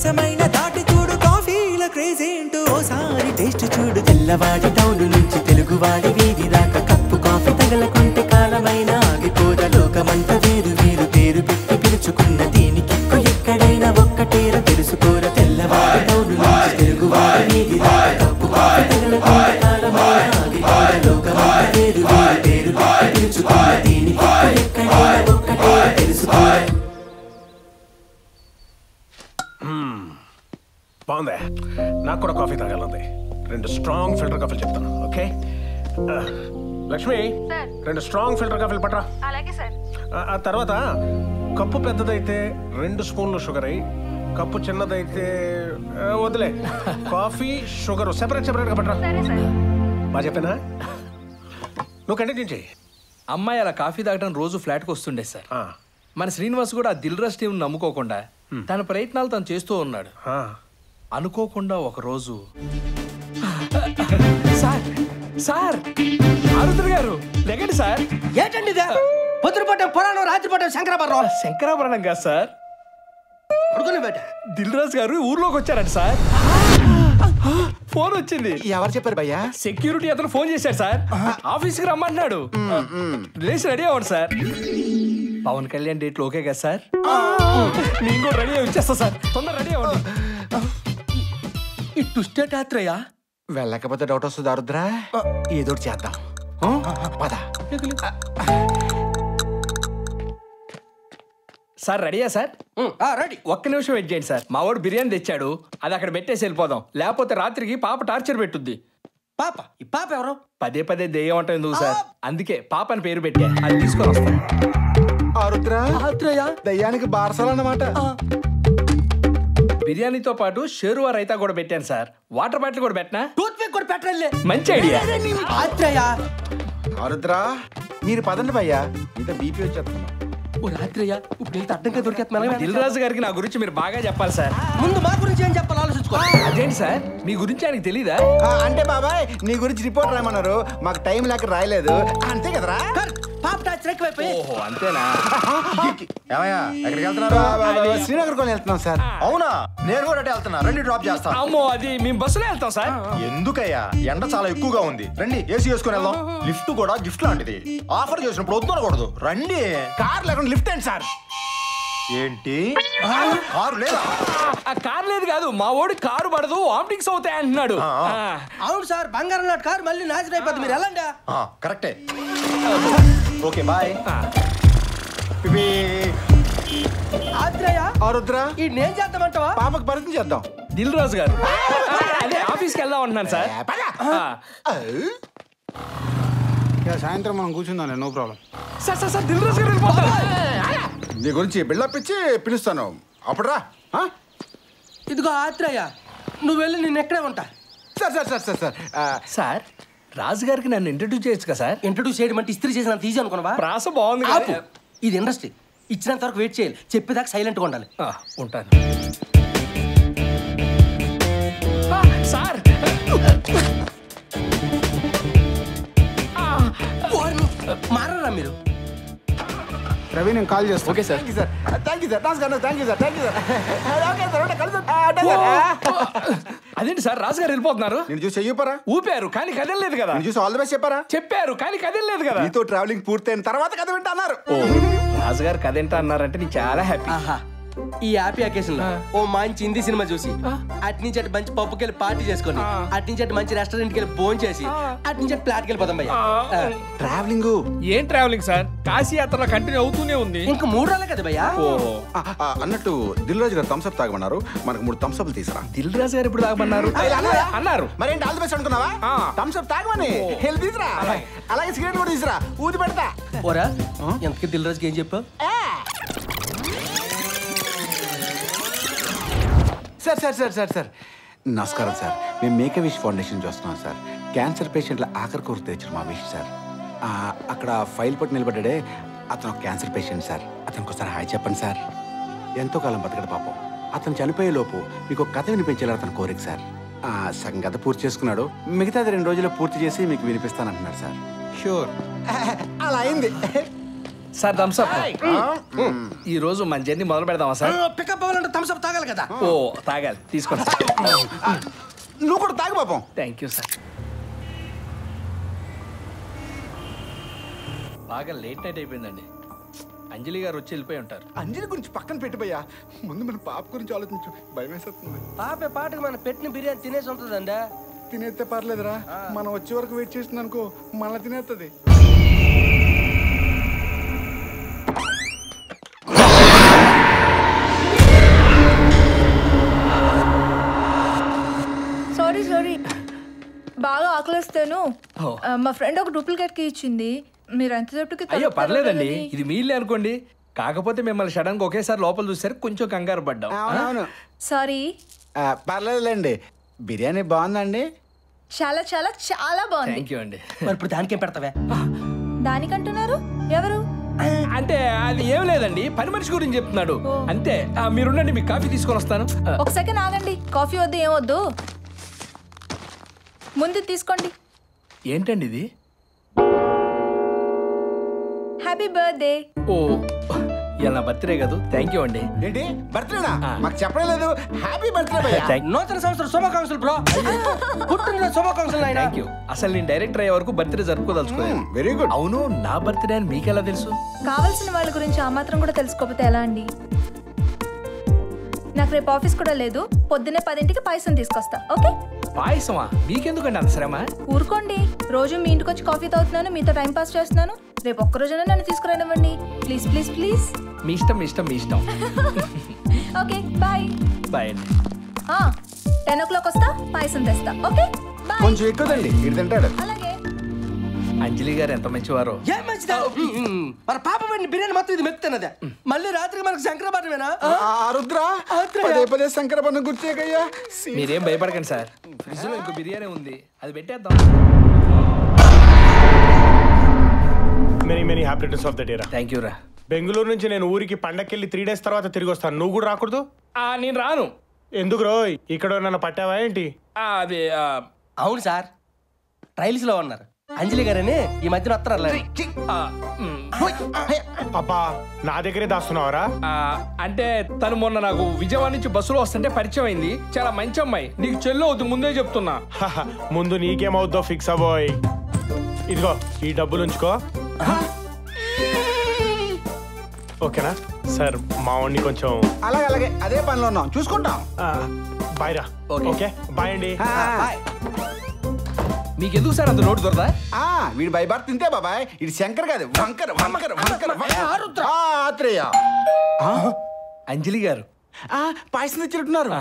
ప్రపంచమైన దాటి చూడు కాఫీల క్రేజ్ ఏంటో ఓసారి టేస్ట్ చూడు తెల్లవాడి టౌన్ నుంచి తెలుగువాడి వీధి దాకా కప్పు కాఫీ తగలకుంటే కాలమైన ఆగిపోద లోకమంతా వేరు వేరు పేరు పెట్టి పిలుచుకున్న దీనికి ఎక్కడైనా ఒక్కటేర తెలుసుకోర తెల్లవాడి టౌన్ నుంచి తెలుగువాడి వీధి దాకా కప్పు కాఫీ తగలకుంటే కాలమైన ఆగిపోద లోకమంతా వేరు వేరు పేరు పెట్టి పిలుచుకున్న దీనికి ఎక్కడైనా ఒక్కటేర తెలుసుకోర. బాగుందే, నాకు కూడా కాఫీ తాగాలంది. 2 స్ట్రాంగ్ ఫిల్టర్ కాఫీలు చెప్తాను. ఓకే లక్ష్మి, 2 స్ట్రాంగ్ ఫిల్టర్ కాఫీలు పట్రా. ఆ తర్వాత కప్పు పెద్దదైతే 2 స్పూన్లు షుగర్ అయ్యి, కప్పు చిన్నదైతే వదిలే. కాఫీ షుగర్ సెపరేట్ గా పట్రా. బాగా చెప్పానా? నువ్వు కంటిన్యూ చేయి. అమ్మాయి అలా కాఫీ తాగడం రోజు ఫ్లాట్కి వస్తుండే సార్. మన శ్రీనివాస్ కూడా ఆ దిల్ రష్ టీం నమ్ముకోకుండా తన ప్రయత్నాలు తను చేస్తూ ఉన్నాడు. అనుకోకుండా ఒకరోజు సార్ ఆరుద్ర గారు లెగండి సార్. ఏంటండి ఇదే? పొద్దుపట్టం పురాణం, రాత్రిపట్టం శంకరాభరణం కాదు సార్. దిల్ రాజు గారు ఊర్లోకి వచ్చారండి సార్. ఫోన్ వచ్చింది. ఎవరు చెప్పారు భయ్యా? సెక్యూరిటీ అతను ఫోన్ చేశాడు సార్. ఆఫీస్కి రమ్మంటున్నాడు. లేచి రెడీ అవ్వండి సార్. పవన్ కళ్యాణ్ డేట్లు ఓకే కదా సార్? నేను కూడా రెడీ అయ్యి వచ్చేస్తా సార్. తొందర రెడీ అవ్వండి. ఇటు స్టేట్ ఆత్రయ్యా వెళ్ళకపోతే డౌట్ వస్తుంది ఆరుద్రా. ఏదో చేద్దాం పద. సార్ రెడీయా సార్? రెడీ. ఒక్క నిమిషం వెయిట్ చేయండి సార్. మా వాడు బిర్యానీ తెచ్చాడు, అది అక్కడ పెట్టేసి వెళ్ళిపోదాం. లేకపోతే రాత్రికి పాప టార్చర్ పెట్టుద్ది. పాప? ఈ పాప ఎవరు? పదే పదే దెయ్యం అంటే ఎందుకు సార్? అందుకే పాప అని పేరు పెట్టా. అది తీసుకొని వస్తాను. ఆరుద్రా దయ్యానికి బార్సల్ అన్నమాట. బిర్యానీతో పాటు షేరువా రైతా కూడా పెట్టాను సార్. వాటర్ బాటిల్ కూడా పెట్టనా? టూత్ పిక్ కూడా పెట్టలే. మంచి ఐడియా. ఆరుద్రా మీరు పదండి భయ్యా, ఇంత బీపీ వచ్చేస్తున్నాం. ఇప్పుడు అడ్డంగా దొరికేస్తున్నా. దిల్ రాజు గారికి నా గురించి మీరు బాగా చెప్పాలి సార్. ముందు మా గురించి ఏం చెప్పాలి ఆలోచించుకో. అదేంటి సార్, మీ గురించి ఆయనకి తెలీదా? అంటే బాబాయ్ నీ గురించి రిపోర్ట్ రాయమన్నారు, మాకు టైం లేక రాయలేదు అంతే కదరా. పాప టార్చర్ ఎక్కువైపోయి. ఓహో అంతేనా? ఏమయ్యా ఎక్కడికి వెళ్తున్నారు? శ్రీనగర్ కొని వెళ్తున్నాం సార్. అవునా, నేను కూడా అటే వెళ్తున్నా. రండి డ్రాప్ చేస్తా. అమ్మో అది మేము బస్సులో వెళ్తాం సార్. ఎందుకయ్యా? ఎండ చాలా ఎక్కువగా ఉంది. రండి ఏసీ వేసుకుని వెళ్దాం. లిఫ్ట్ కూడా గిఫ్ట్ లాంటిది. ఆఫర్ చేసినప్పుడు వద్దనకూడదు. రండి. కార్ లేకుండా లిఫ్ట్ అండి సార్. ఏంటి కారు లేదా? కారు లేదు కాదు, మా ఓడి కారు పడదు, వామిటింగ్స్ అవుతాయి అంటున్నాడు. అవును సార్, బంగారం నాటి కారు మళ్ళీ నాశనం అయిపోద్ది. మీరు వెళ్ళండి. కరెక్టే. Okay bye. ఆరుద్రా నేను చేద్దామంటావా? పాపకు పరిచయం చేద్దాం. దిల్ రాజు గారు అదే ఆఫీస్కి వెళ్దాం అంటున్నాను సార్. సాయంత్రం మనం కూర్చుందాం, no problem. Sir sir sir Dil Raju గారు వెళ్ళిపోతారు. నీ గురించి బిల్డప్ ఇచ్చి పిలుస్తాను అప్పుడు రా. ఇదిగో ఆత్రయ్య, నువ్వు వెళ్ళి నేను ఎక్కడే ఉంటా. Sir sir sir sir sir sir రాజుగారికి నన్ను ఇంట్రడ్యూస్ చేయొచ్చు కదా సార్? ఇంట్రడ్యూస్ చేయడం అంటే ఇస్త్రీ చేసినంత ఈజీ అనుకున్నావా? ప్రాస బాగుంది. ఇది ఇండస్ట్రీ. ఇచ్చినంత వరకు వెయిట్ చేయాలి. చెప్పేదాకా సైలెంట్గా ఉండాలి. ఉంటాను సార్. మారరా మీరు? రవి నేను కాల్ చేస్తాను. Okay sir. Thank you sir. Thank you sir. అదేంటి సార్ రాజుగారు వెళ్ళిపోతున్నారు? నేను చూసి చెప్పారా? ఊపారు కానీ కదలలేదు కదా. నేను చూసి ఆల్ ది బెస్ట్ చెప్పారా? చెప్పారు కానీ కదలలేదు కదా. నీతో ట్రావెలింగ్ పూర్తయిన తర్వాత కథ వింటా అన్నారు. రాజుగారు కథ ఏంటో అన్నారంటే నేను చాలా హ్యాపీ. ఈ హ్యాపీ అకేషన్ లో ఓ మంచి హిందీ సినిమా చూసి అటు నుంచి అటు మంచి పప్పుకి వెళ్ళి పార్టీ చేసుకొని అటు నుంచి అటు మంచి రెస్టారెంట్ కి వెళ్ళి భోజనం చేసి అటు నుంచి అటు ఫ్లాట్కి వెళ్ళిపోతాం భయ్యా. ట్రావెలింగ్ ఏం ట్రావెలింగ్ సార్? కాశీ యాత్ర కంటిన్యూ అవుతూనే ఉంది. ఇంకా 3 రోజులే కదా భయ్యా. అన్నట్టు దిల్ రాజు గారు థమ్స్ అప్ తాగమన్నారు, మనకు 3 థమ్స్ అప్ తీసుకురా. దిల్ రాజు గారు ఇప్పుడు తాగమన్నారు అన్నారు. మరేంటి ఆల్ ది బెస్ట్ అనుకున్నావా? థమ్స్ అప్ తాగమని హెల్త్ తీసురా. అలాగే సిగరెట్ కూడా తీసురా, ఊది పెడతా. ఓరా ఎంతకి దిల్ రాజుకి ఏం చెప్పావు? Sir sir sir sir sir నమస్కారం సార్. మేము మేక్ విష్ ఫౌండేషన్ చూస్తున్నాం సార్. క్యాన్సర్ పేషెంట్ల ఆఖరి కోరిక తెచ్చిన మా విష్ సార్. అక్కడ ఫైల్ పట్టు నిలబడ్డాడే అతను క్యాన్సర్ పేషెంట్ సార్. అతనికి ఒకసారి హాయ్ చెప్పండి సార్. ఎంతో కాలం బతకడు పాపం. అతను చనిపోయే లోపు మీకు ఒక కథ వినిపించాలి అతని కోరిక సార్. సగం కథ పూర్తి చేసుకున్నాడు, మిగతాది 2 రోజుల్లో పూర్తి చేసి మీకు వినిపిస్తానంటున్నాడు సార్. షూర్. అలా అయింది. Sir Thums Up. ఈ రోజు మన జర్నీ మొదలు పెడదామా సార్? పికప్ అవ్వాలంటే థమ్స్ అప్ తాగాలి కదా. ఓ తాగాలి, తీసుకోండి సార్. నువ్వు కూడా తాగు పాపం. Thank you sir. బాగా లేట్ నైట్ అయిపోయిందండి. అంజలి గారు వచ్చి వెళ్ళిపోయి ఉంటారు. అంజలి గురించి పక్కన పెట్టిపోయా, ముందు మన పాప గురించి ఆలోచించు. భయం వేసేస్తుంది. పాపే పాటకి మన పెట్టిన బిర్యానీ తినేసి ఉంటుందండి. తినేస్తే పర్లేదురా, మనం వచ్చే వరకు వెయిట్ చేసింది అనుకో మళ్ళీ తినేస్తుంది. సారీ బాగా ఆకలిస్తాను. మా ఫ్రెండ్ ఒక డూప్లికేట్ కి ఇచ్చింది. మీరు ఎంత చెట్టుకి అయ్యో పర్లేదండి, ఇది మీ ఇల్లే అనుకోండి. కాకపోతే మిమ్మల్ని సడన్ గా ఒకేసారి లోపల చూసారు, కొంచెం కంగారు పడ్డాం. అవును, సారీ. పర్లేదులేండి. బిర్యానీ బాగుందండి? చాలా చాలా చాలా బాగుంది. థ్యాంక్ యూ అండి. మరి ఇప్పుడు దానికేం పెడతావే? దానికంటున్నారు ఎవరు? అంటే అది ఏం లేదండి, పని మనిషి గురించి చెప్తున్నాడు అంతే. మీరుండండి, మీకు కాఫీ తీసుకొని వస్తాను. ఒక సెకండ్ ఆగండి. కాఫీ వద్దు, ఏం వద్దు, ముందు తీసుకోండి. ఏంటండి ఇది? Happy birthday. ఓ ఇలా నా బర్త్డే కాదు. థ్యాంక్ యూ అండి. ఏంటి బర్త్డేనా? మాకు చెప్పడం లేదు. Happy birthday. నూతన సంవత్సరం శుభాకాంక్షలు బ్రో. పుట్టిన శుభాకాంక్షలు నాయనా. Thank you. అసలు నేను డైరెక్టర్ అయ్యే వరకు బర్త్డే జరుపుకోదలుచుకోలేదు. Very good. అవును, నా బర్త్డే అని మీకెలా తెలుసు? కావాల్సిన వాళ్ళ గురించి ఆ మాత్రం కూడా తెలుసుకోకపోతే ఎలా అండి? నాకు రేపు ఆఫీస్ కూడా లేదు. పొద్దున్నే 10ంటికి పాయసం తీసుకొస్తా. ఓకే? పాయసమా? మీకెందుకండి అంత శ్రమ? ఊరుకోండి, రోజు మీ ఇంటికి వచ్చి కాఫీ తాగుతున్నాను, మీతో టైం పాస్ చేస్తున్నాను. రేపు ఒక్కరోజైనా నన్ను తీసుకురానివ్వండి ప్లీజ్ ప్లీజ్ ప్లీజ్. మీ ఇష్టం, మీ ఇష్టం, మీ ఇష్టం. Okay bye. బాయ్ అండి. 10 o'clock వస్తా, పాయసం తెస్తా. Okay bye. కొంచెం ఎక్కువదండి, ఇది తింటాడు. అలాగే. అంజలి గారు ఎంత మంచివారో. ఏం మంచిదా? మన పాప పడిన బిర్యానీ మొత్తం ఇది మెత్తనదే. మళ్ళీ రాత్రికి మనకు శంకరపాఠమేనా? రుద్ర పదే పదే శంకరపట్నం గుర్తేకయ్యా. మీరేం భయపడకండి సార్, ఫ్రిడ్జ్ లో ఇంకో బిర్యానీ ఉంది, అది పెట్టేద్దాం. Many happy returns of the day రా. థ్యాంక్ యూ రా. బెంగళూరు నుంచి నేను ఊరికి పండక్కెళ్ళి 3 days తర్వాత తిరిగి వస్తాను. నువ్వు కూడా రాకూడదు? నేను రాను. ఎందుకు రోయ్? ఇక్కడ నన్ను పట్టావా ఏంటి? అది అవును సార్, ట్రైల్స్ లో ఉన్నారు. అంజలి గారని ఈ మధ్యన వస్తారు. అబ్బా, నా దగ్గరే దాస్తున్నావరా? అంటే తను మొన్న నాకు విజయవాడ నుంచి బస్సులో వస్తుంటే పరిచయం అయింది. చాలా మంచి అమ్మాయి. నీకు చెల్లు అవుతుంది, ముందే చెప్తున్నా. ముందు నీకేమవుద్దో ఫిక్స్ అవ్వోయ్. ఇదిగో ఈ డబ్బులు ఉంచుకో. ఓకేనా సార్? మా వాడిని కొంచెం అలాగే అదే పనిలో ఉన్నాం, చూసుకుంటాం. బాయ్ రా. ఓకే బాయ్ అండి. మీకెందుకు సార్ అంత నోటు దొరదా? వీడు బై బార్ తింటే బాబాయ్, ఇది శంకర్ కాదు, వంకర్ వంకర్ వంకర్ ఆత్రేయ. అంజలి గారు పాయసం తెచ్చినట్టున్నారు.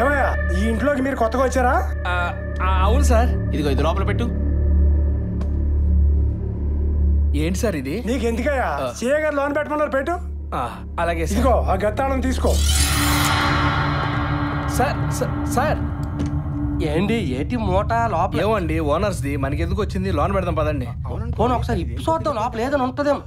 ఏమయ్యా, ఈ ఇంట్లోకి మీరు కొత్తగా వచ్చారా? అవును సార్. ఇదిగో ఇది లోపల పెట్టు. ఏంటి సార్ ఇది? నీకు ఎందుకయ్యా? సీఏ గారు లోన్ పెట్టమన్నారు, పెట్టు. అలాగే సార్. ఇదిగో ఆ గత్తానం తీసుకో. సార్ సార్ ఏంటి ఏటి మూట లోపల? ఏమండి, ఓనర్స్ ది మనకి ఎందుకు వచ్చింది? లోన్ పెడదాం పదండి. పోను ఒకసారి ఇప్పు చూద్దాం, లోపల ఏదైనా ఉంటుందేమో.